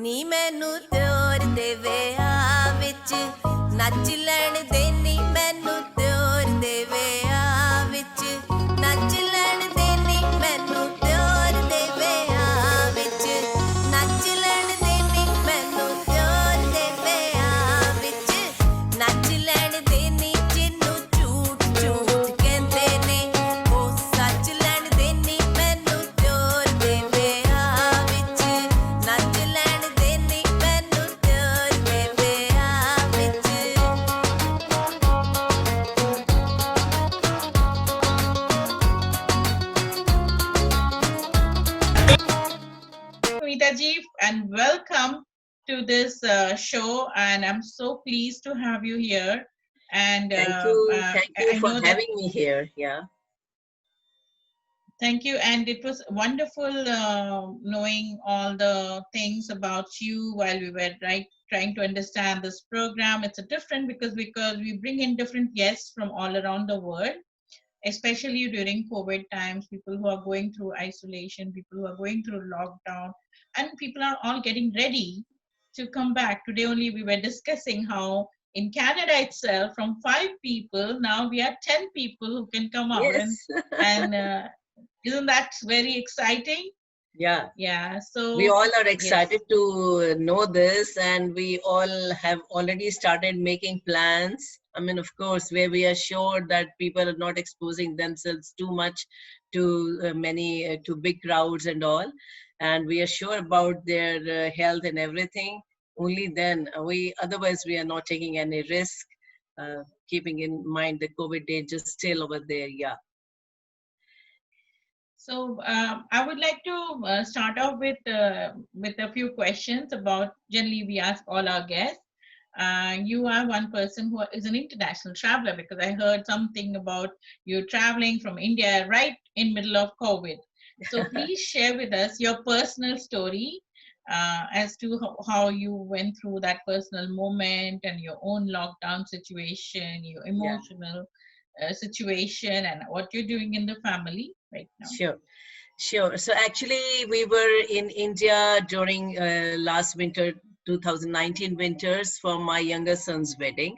ਨੀ ਮੈਨੂੰ ਤਿਉਰ ਦੇ ਵਿਆਹ ਵਿੱਚ ਨੱਚ ਲੈਣ ਦੇ ਨੀ ਮੈਨੂੰ ਤਿਉਰ ਦੇ ਵਿਆਹ ਵਿੱਚ ਨੱਚ ਲੈਣ ਦੇ ਨੀ ਮੈਨੂੰ ਤਿਉਰ ਦੇ ਵਿਆਹ ਵਿੱਚ ਨੱਚ ਲੈਣ ਦੇ ਨੀ ਮੈਨੂੰ ਤਿਉਰ ਦੇ ਵਿਆਹ ਵਿੱਚ ਨੱਚ ਲੈਣ ਦੇ ਨੀ ਜਿਹਨੂੰ ਝੂਠ ਝੂਠ ਕਹਿੰਦੇ ਨੇ ਉਹ ਸੱਚ ਲੈਣ ਦੇ ਨੀ ਮੈਨੂੰ ਤਿਉਰ ਦੇ ਵਿਆਹ ਵਿੱਚ ਨੱਚ ਲੈਣ ਦੇ ਨੀ ਮੈਨੂੰ ਤਿਉਰ ਦੇ ਵਿਆਹ ਵਿੱਚ Smita ji, and welcome to this show. And I'm so pleased to have you here. And Thank you. Thank you I for know that. having me here. Yeah. Thank you. And it was wonderful knowing all the things about you while we were trying to understand this program. It's a different because we bring in different guests from all around the world, especially during COVID times, people who are going through isolation, people who are going through lockdown, and people are all getting ready to come back. Today only we were discussing how in Canada itself, from 5 people, now we are 10 people who can come out. Yes. And isn't that very exciting? Yeah. Yeah. So We all are yes. excited to know this, and we all have already started making plans. I mean, of course, where we are sure that people are not exposing themselves too much to to big crowds and all, and we are sure about their health and everything. Only then otherwise we are not taking any risk, keeping in mind the COVID danger still over there. Yeah. So I would like to start off with a few questions about. Generally, we ask all our guests. You are one person who is an international traveler because I heard something about you traveling from India right in middle of COVID. So please share with us your personal story as to how you went through that personal moment and your own lockdown situation, your emotional situation, and what you're doing in the family right now. Sure. So actually, we were in India during last winter, 2019 winters, for my younger son's wedding.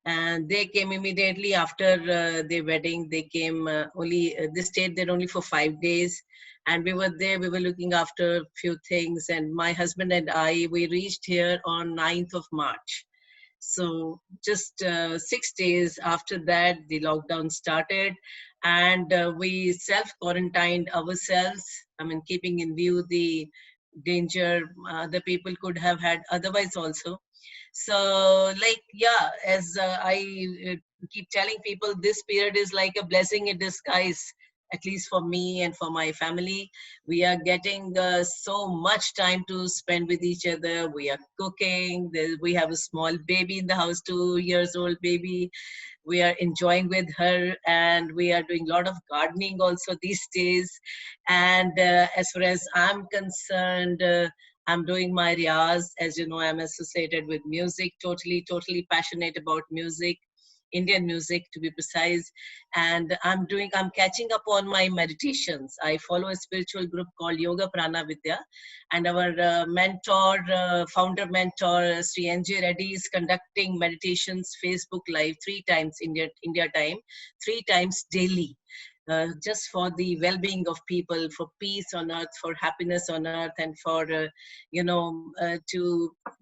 And they came immediately after their wedding. They came they stayed there only for 5 days. And we were there, we were looking after a few things. And my husband and I, we reached here on 9th of March. So just 6 days after that, the lockdown started, and we self-quarantined ourselves. I mean, keeping in view the danger the people could have had otherwise also. So, as I keep telling people, this period is like a blessing in disguise. At least for me and for my family, we are getting so much time to spend with each other. We are cooking. We have a small baby in the house, 2 years old baby. We are enjoying with her, and we are doing a lot of gardening also these days. And as far as I'm concerned, I'm doing my riyaz. As you know, I'm associated with music, totally passionate about music, Indian music to be precise. And I'm catching up on my meditations. I follow a spiritual group called Yoga Prana Vidya, and our founder mentor, Sri N.J. Reddy, is conducting meditations Facebook Live 3 times India time, 3 times daily. Just for the well-being of people, for peace on earth, for happiness on earth, and for to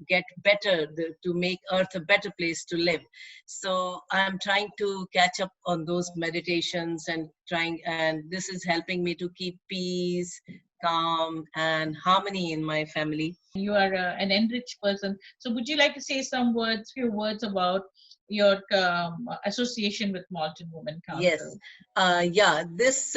get better, to make earth a better place to live. So I'm trying to catch up on those meditations and this is helping me to keep peace, calm, and harmony in my family. You are an enriched person. So would you like to say few words about your association with Malton Women Council? Yes. This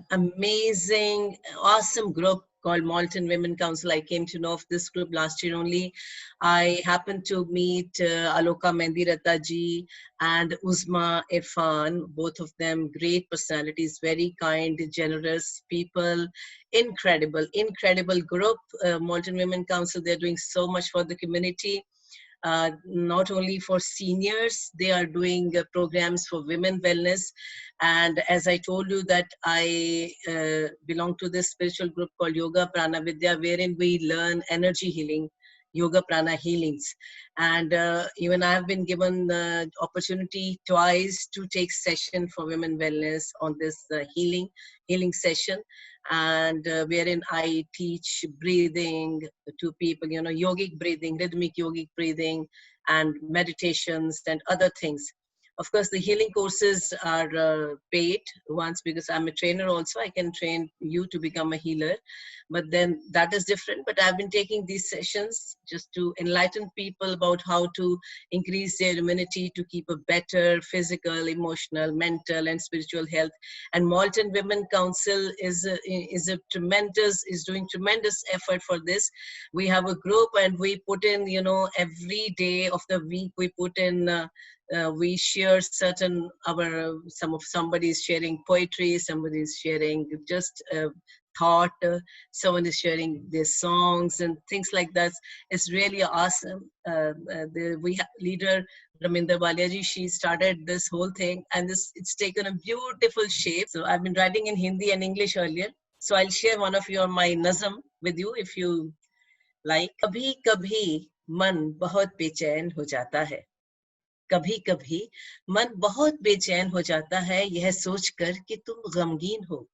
amazing, awesome group called Malton Women Council. I came to know of this group last year only. I happened to meet Aloka Mendirata ji and Uzma Irfan, both of them great personalities, very kind, generous people, incredible group. Malton Women Council, they're doing so much for the community. not only for seniors, they are doing programs for women wellness. And as I told you that I belong to this spiritual group called Yoga Prana Vidya, wherein we learn energy healing, yoga prana healings. And even I have been given the opportunity twice to take session for women wellness on this healing session, and wherein I teach breathing to people, yogic breathing, rhythmic yogic breathing, and meditations and other things. Of course, the healing courses are paid once, because I'm a trainer also. I can train you to become a healer, but then that is different. But I've been taking these sessions just to enlighten people about how to increase their immunity, to keep a better physical, emotional, mental, and spiritual health. And Malton Women Council is doing tremendous effort for this. We have a group, and we put in, every day of the week, we put in we share somebody is sharing poetry, somebody is sharing just thought, someone is sharing their songs and things like that. It's really awesome. We have leader Raminder Baliaji, she started this whole thing, and it's taken a beautiful shape. So I've been writing in Hindi and English earlier, so I'll share one of my nazam with you if you like. Kabhi kabhi man bahut bechain ho jata hai. कभी कभी मन बहुत बेचैन हो जाता है यह सोचकर कि तुम गमगीन हो.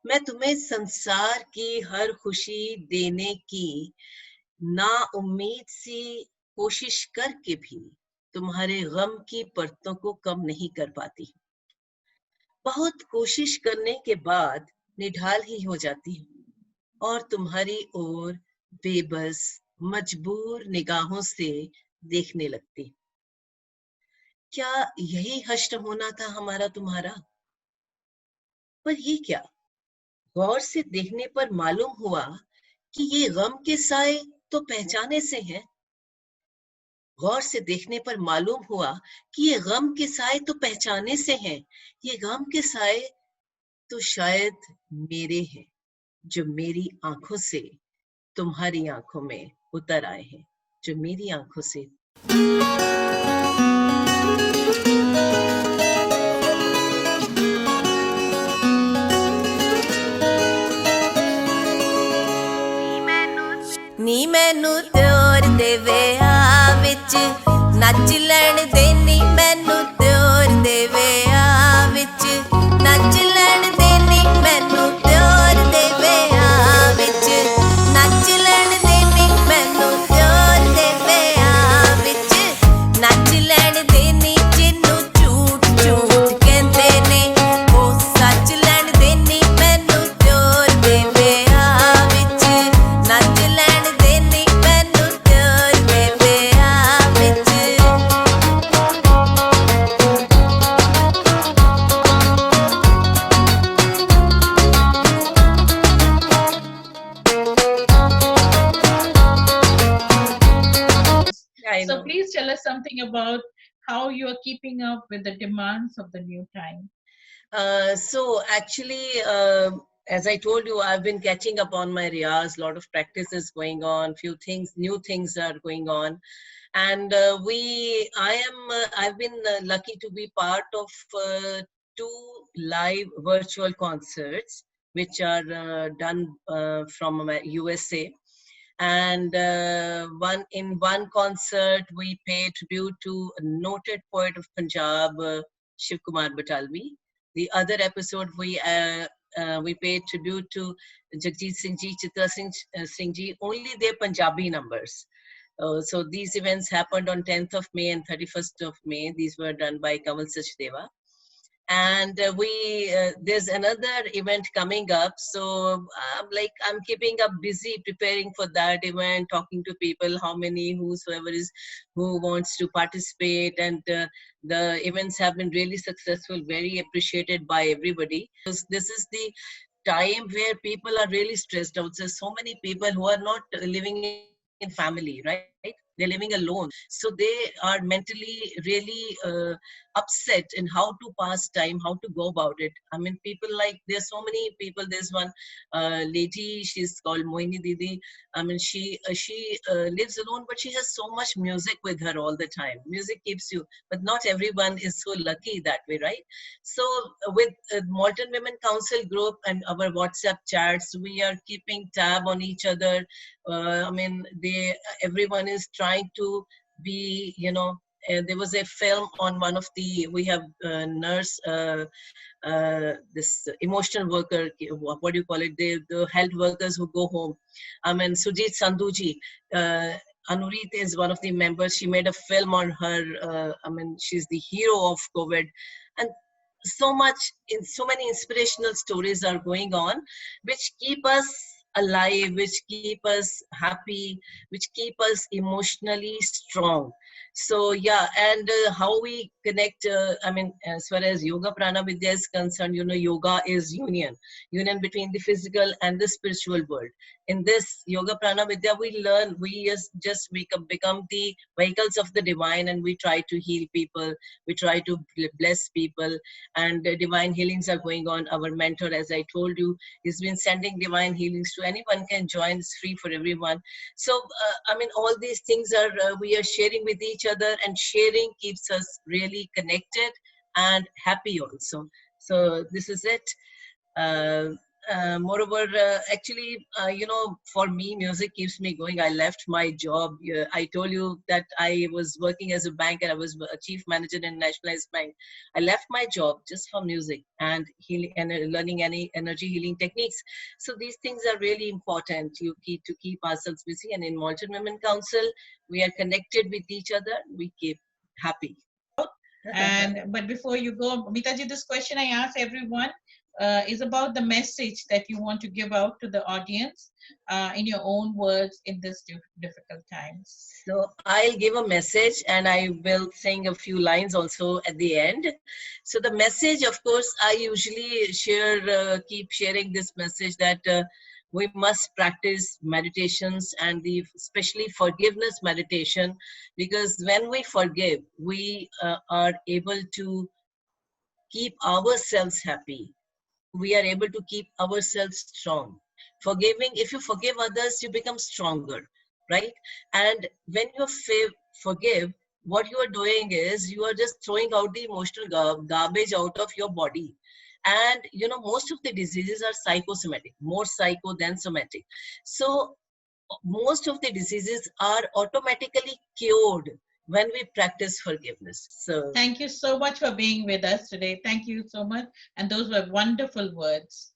मैं तुम्हें संसार की हर खुशी देने की ना उम्मीद सी कोशिश करके भी तुम्हारे गम की परतों को कम नहीं कर पाती. बहुत कोशिश करने के बाद निढाल ही हो जाती हूँ और तुम्हारी ओर बेबस मजबूर निगाहों से देखने लगती. क्या यही हश्र होना था हमारा तुम्हारा? पर ये क्या, गौर से देखने पर मालूम हुआ कि ये गम के साए तो पहचाने से हैं. गौर से देखने पर मालूम हुआ कि ये गम के साए तो पहचाने से हैं. ये गम के साए तो शायद मेरे हैं, जो मेरी आंखों से तुम्हारी आंखों में उतर आए हैं, जो मेरी आंखों से. ਨੀ ਮੈਨੂੰ ਤਿਉਰ ਦੇ ਵਿਆਹ ਵਿੱਚ ਨੱਚ ਲੈਣ ਦੇ, ਨੀ ਮੈਨੂੰ ਤਿਉਰ ਦੇ ਵਿਆਹ ਵਿੱਚ ਨੱਚ ਲੈਣ ਦੇ, ਨੀ ਮੈਨੂੰ ਤਿਉਰ ਦੇ ਵਿਆਹ ਵਿੱਚ ਨੱਚ ਲੈਣ ਦੇ, ਨੀ ਮੈਨੂੰ ਤਿਉਰ ਦੇ ਵਿਆਹ ਵਿੱਚ ਨੱਚ ਲੈਣ ਦੇ, ਨੀ ਜਿਹਨੂੰ ਝੂਠ ਝੂਠ ਕਹਿੰਦੇ ਨੇ ਉਹ ਸੱਚ ਲੈਣ ਦੇ, ਨੀ ਮੈਨੂੰ ਤਿਉਰ ਦੇ ਵਿਆਹ ਵਿੱਚ ਨੱਚ ਲੈਣ ਦੇ, ਨੀ ਮੈਨੂੰ ਤਿਉਰ ਦੇ ਵਿਆਹ ਵਿੱਚ. I So know. please tell us something about how you are keeping up with the demands of the new time. So actually, as I told you, I've been catching up on my riyaz. A lot of practice is going on. New things are going on, and I've been lucky to be part of 2 live virtual concerts, which are done from USA. And one concert we paid tribute to a noted poet of Punjab, Shiv Kumar Batalvi. The other episode we paid tribute to Jagjit Singh Ji, Chitra Singh Ji, only their Punjabi numbers. So these events happened on 10th of May and 31st of May. These were done by Kamal Sachdeva. And there's another event coming up, so I'm keeping up busy preparing for that event, talking to people, who wants to participate. And the events have been really successful, very appreciated by everybody. This is the time where people are really stressed out. There's so many people who are not living in family, right? They're living alone, so they are mentally really upset in how to pass time, how to go about it. I mean, people like, there's so many people. There's one lady, she's called Moini Didi. I mean, she lives alone, but she has so much music with her all the time. Music keeps you, but not everyone is so lucky that way, right? So with Malton Women Council group and our WhatsApp chats, we are keeping tab on each other. I mean, everyone is trying to be, there was a film on one of the, we have nurse, this emotional worker, what do you call it? The health workers who go home. I mean, Sujit Sandhuji, Anurit is one of the members. She made a film on her. I mean, she's the hero of COVID. And so many inspirational stories are going on, which keep us alive, which keep us happy, which keep us emotionally strong. So yeah, and how we connect, I mean, as far as Yoga Prana Vidya is concerned, yoga is union between the physical and the spiritual world. In this Yoga Prana Vidya, we learn, we just become the vehicles of the divine, and we try to heal people, we try to bless people, and divine healings are going on. Our mentor, as I told you, has been sending divine healings to anyone can join. It's free for everyone. So I mean, all these things are we are sharing with each other, and sharing keeps us really connected and happy also. So this is it. Moreover, actually, for me, music keeps me going. I left my job. I told you that I was working as a bank, and I was a chief manager in Nationalized Bank. I left my job just for music and healing and learning any energy healing techniques. So these things are really important. You keep to keep ourselves busy. And in Malton Women Council, we are connected with each other. We keep happy. But before you go, Mitaji, this question I ask everyone is about the message that you want to give out to the audience in your own words in this difficult times. So I'll give a message, and I will sing a few lines also at the end. So the message, of course, I usually keep sharing this message that we must practice meditations, and especially forgiveness meditation, because when we forgive, we are able to keep ourselves happy. We are able to keep ourselves strong. Forgiving, if you forgive others, you become stronger, right? And when you forgive, what you are doing is you are just throwing out the emotional garbage out of your body. And most of the diseases are psychosomatic, more psycho than somatic. So most of the diseases are automatically cured when we practice forgiveness. So thank you so much for being with us today. Thank you so much. And those were wonderful words.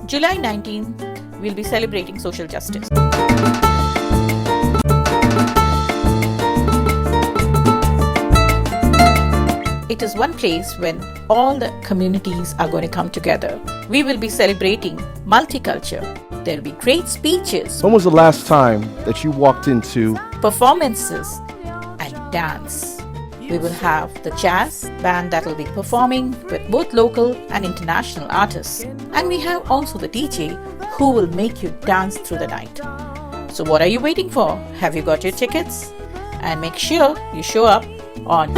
July 19th, we'll be celebrating social justice. It is one place when all the communities are going to come together. We will be celebrating multicultural. There'll be great speeches. When was the last time that you walked into performances and dance? We will have the jazz band that will be performing with both local and international artists. And we have also the DJ who will make you dance through the night. So what are you waiting for? Have you got your tickets? And make sure you show up on